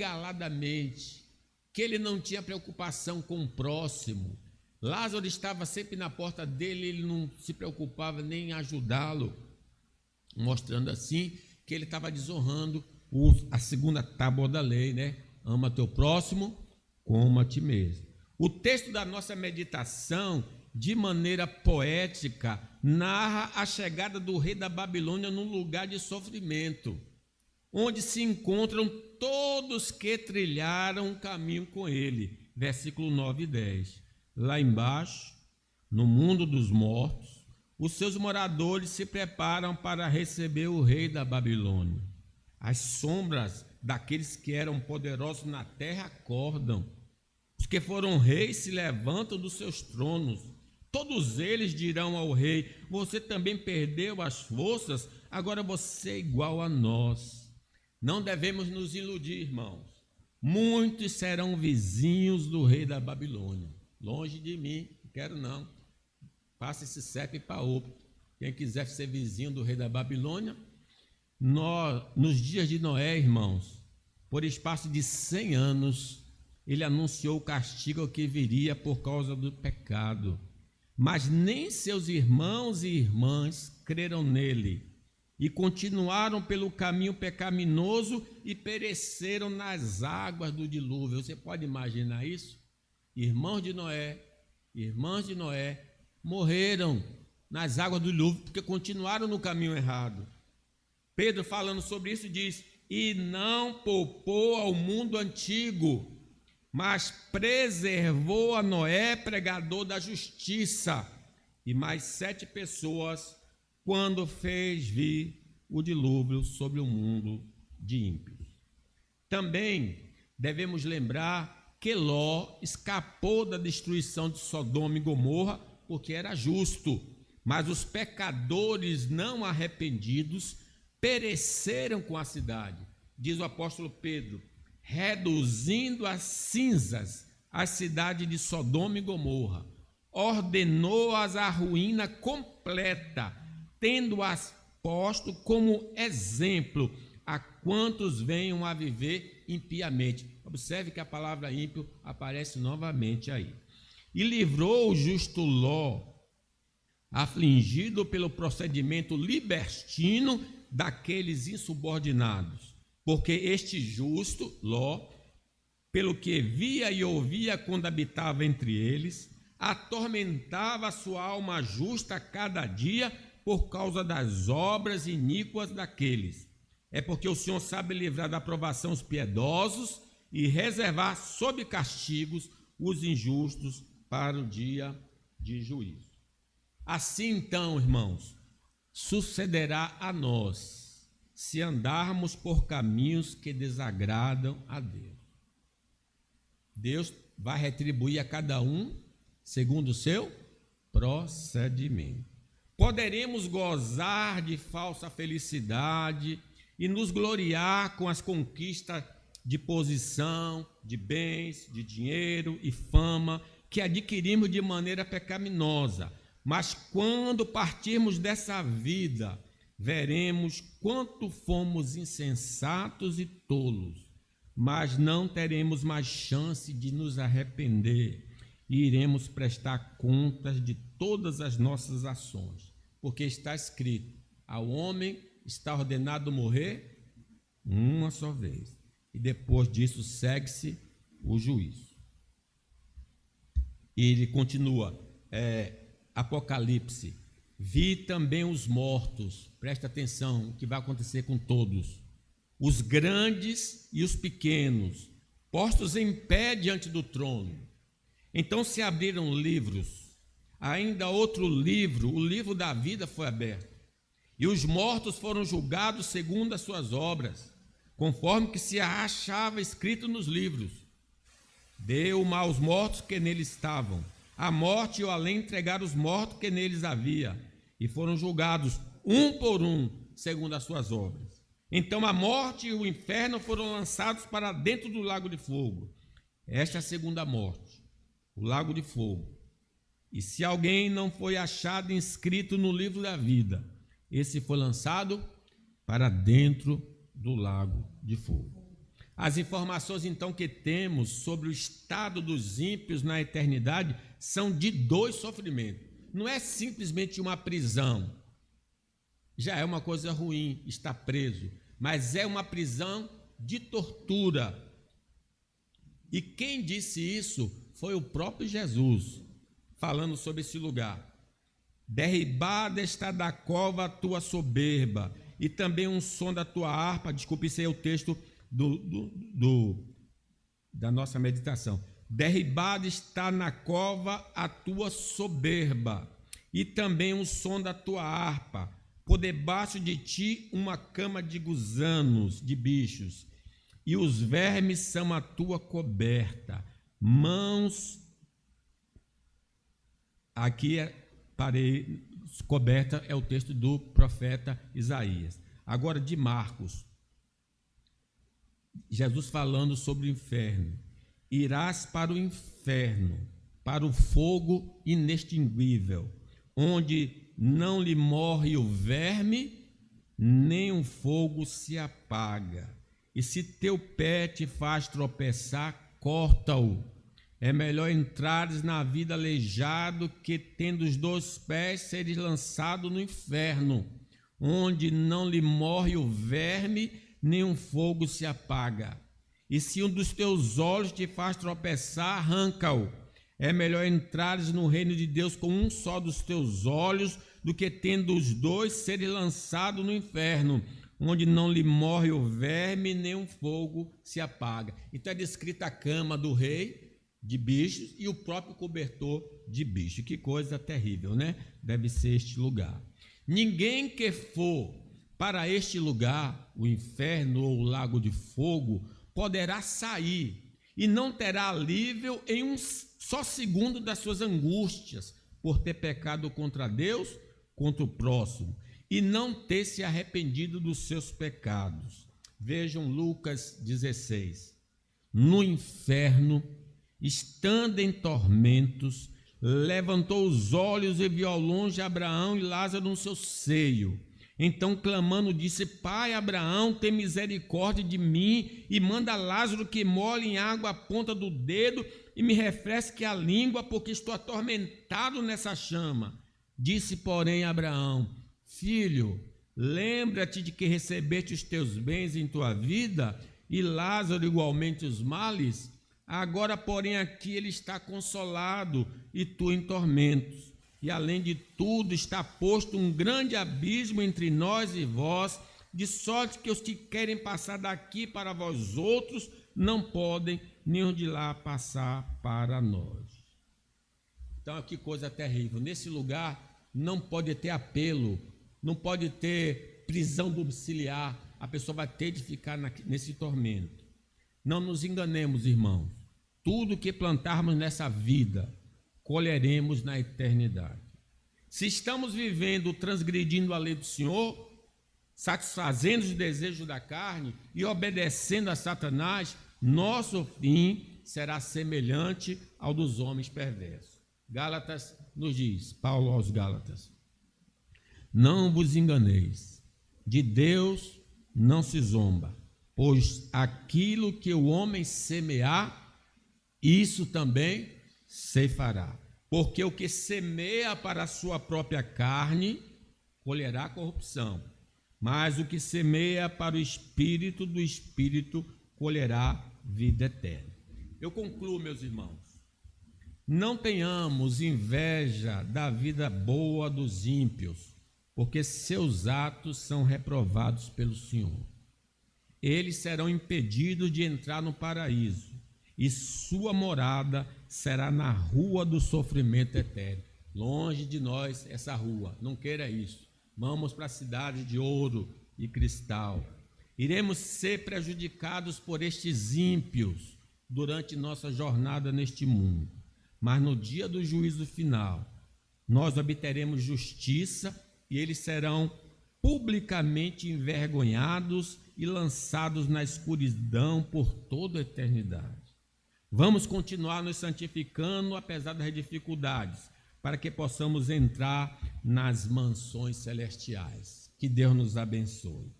regaladamente, que ele não tinha preocupação com o próximo. Lázaro estava sempre na porta dele, ele não se preocupava nem em ajudá-lo, mostrando assim que ele estava desonrando a segunda tábua da lei, né? Ama teu próximo como a ti mesmo. O texto da nossa meditação, de maneira poética, narra a chegada do rei da Babilônia num lugar de sofrimento, onde se encontram todos que trilharam o caminho com ele. Versículo 9 e 10. Lá embaixo, no mundo dos mortos, os seus moradores se preparam para receber o rei da Babilônia. As sombras daqueles que eram poderosos na terra acordam. Os que foram reis se levantam dos seus tronos. Todos eles dirão ao rei: você também perdeu as forças, agora você é igual a nós. Não devemos nos iludir, irmãos. Muitos serão vizinhos do rei da Babilônia. Longe de mim, não quero não. Passa esse CEP para outro. Quem quiser ser vizinho do rei da Babilônia, nos dias de Noé, irmãos, por espaço de 100 anos, ele anunciou o castigo que viria por causa do pecado. Mas nem seus irmãos e irmãs creram nele e continuaram pelo caminho pecaminoso e pereceram nas águas do dilúvio. Você pode imaginar isso? Irmãs de Noé morreram nas águas do dilúvio porque continuaram no caminho errado. Pedro, falando sobre isso, diz: e não poupou ao mundo antigo, mas preservou a Noé, pregador da justiça, e mais 7 pessoas, quando fez vir o dilúvio sobre o mundo de ímpios. Também devemos lembrar que Ló escapou da destruição de Sodoma e Gomorra porque era justo, mas os pecadores não arrependidos pereceram com a cidade. Diz o apóstolo Pedro: reduzindo a cinzas a cidade de Sodoma e Gomorra, ordenou-as à ruína completa, tendo-as posto como exemplo a quantos venham a viver impiamente. Observe que a palavra ímpio aparece novamente aí. E livrou o justo Ló, afligido pelo procedimento libertino daqueles insubordinados, porque este justo, Ló, pelo que via e ouvia quando habitava entre eles, atormentava a sua alma justa cada dia por causa das obras iníquas daqueles. É porque o Senhor sabe livrar da provação os piedosos e reservar sob castigos os injustos para o dia de juízo. Assim então, irmãos, sucederá a nós, se andarmos por caminhos que desagradam a Deus. Deus vai retribuir a cada um segundo o seu procedimento. Poderemos gozar de falsa felicidade e nos gloriar com as conquistas de posição, de bens, de dinheiro e fama que adquirimos de maneira pecaminosa. Mas quando partirmos dessa vida, veremos quanto fomos insensatos e tolos, mas não teremos mais chance de nos arrepender e iremos prestar contas de todas as nossas ações, porque está escrito: ao homem está ordenado morrer uma só vez, e depois disso segue-se o juízo. E ele continua, Apocalipse: vi também os mortos, presta atenção, o que vai acontecer com todos, os grandes e os pequenos, postos em pé diante do trono. Então se abriram livros, ainda outro livro, o livro da vida foi aberto, e os mortos foram julgados segundo as suas obras, conforme que se achava escrito nos livros. Deu-me aos mortos que neles estavam, a morte e o além entregaram os mortos que neles havia, e foram julgados um por um, segundo as suas obras. Então a morte e o inferno foram lançados para dentro do lago de fogo. Esta é a segunda morte, o lago de fogo. E se alguém não foi achado inscrito no livro da vida, esse foi lançado para dentro do lago de fogo. As informações, então, que temos sobre o estado dos ímpios na eternidade são de dois sofrimentos. Não é simplesmente uma prisão. Já é uma coisa ruim estar preso, mas é uma prisão de tortura. E quem disse isso foi o próprio Jesus, falando sobre esse lugar. Derribada está da cova a tua soberba, e também um som da tua harpa. Desculpe, esse é o texto da nossa meditação. Derribada está na cova a tua soberba, e também um som da tua harpa. Por debaixo de ti uma cama de gusanos, de bichos, e os vermes são a tua coberta. Mãos, aqui parei, coberta é o texto do profeta Isaías. Agora de Marcos, Jesus falando sobre o inferno. Irás para o inferno, para o fogo inextinguível, onde não lhe morre o verme, nem o fogo se apaga. E se teu pé te faz tropeçar, corta-o. É melhor entrares na vida aleijado que, tendo os dois pés, seres lançado no inferno, onde não lhe morre o verme, nem o fogo se apaga. E se um dos teus olhos te faz tropeçar, arranca-o. É melhor entrares no reino de Deus com um só dos teus olhos, do que tendo os dois seres lançado no inferno, onde não lhe morre o verme, nem o fogo se apaga. Então é descrita a cama do rei de bichos e o próprio cobertor de bicho. Que coisa terrível, né? Deve ser este lugar. Ninguém que for para este lugar, o inferno ou o lago de fogo, poderá sair e não terá alívio em um só segundo das suas angústias, por ter pecado contra Deus, contra o próximo, e não ter se arrependido dos seus pecados. Vejam Lucas 16. No inferno, estando em tormentos, levantou os olhos e viu ao longe Abraão e Lázaro no seu seio. Então, clamando, disse: Pai Abraão, tem misericórdia de mim e manda Lázaro que molhe em água a ponta do dedo e me refresque a língua, porque estou atormentado nessa chama. Disse, porém, Abraão: Filho, lembra-te de que recebeste os teus bens em tua vida e Lázaro igualmente os males. Agora, porém, aqui ele está consolado e tu em tormentos. E além de tudo está posto um grande abismo entre nós e vós, de sorte que os que querem passar daqui para vós outros não podem, nem os de lá passar para nós. Então, que coisa terrível. Nesse lugar não pode ter apelo, não pode ter prisão domiciliar, a pessoa vai ter de ficar nesse tormento. Não nos enganemos, irmãos. Tudo que plantarmos nessa vida, colheremos na eternidade. Se estamos vivendo transgredindo a lei do Senhor, satisfazendo os desejos da carne e obedecendo a Satanás, nosso fim será semelhante ao dos homens perversos. Gálatas nos diz, Paulo aos Gálatas: não vos enganeis, de Deus não se zomba, pois aquilo que o homem semear, isso também ceifará. Porque o que semeia para a sua própria carne, colherá corrupção. Mas o que semeia para o Espírito, do Espírito colherá vida eterna. Eu concluo, meus irmãos. Não tenhamos inveja da vida boa dos ímpios, porque seus atos são reprovados pelo Senhor. Eles serão impedidos de entrar no paraíso, e sua morada será na rua do sofrimento eterno. Longe de nós essa rua, não queira isso. Vamos para a cidade de ouro e cristal. Iremos ser prejudicados por estes ímpios durante nossa jornada neste mundo, mas no dia do juízo final, nós obteremos justiça e eles serão publicamente envergonhados e lançados na escuridão por toda a eternidade. Vamos continuar nos santificando apesar das dificuldades, para que possamos entrar nas mansões celestiais. Que Deus nos abençoe.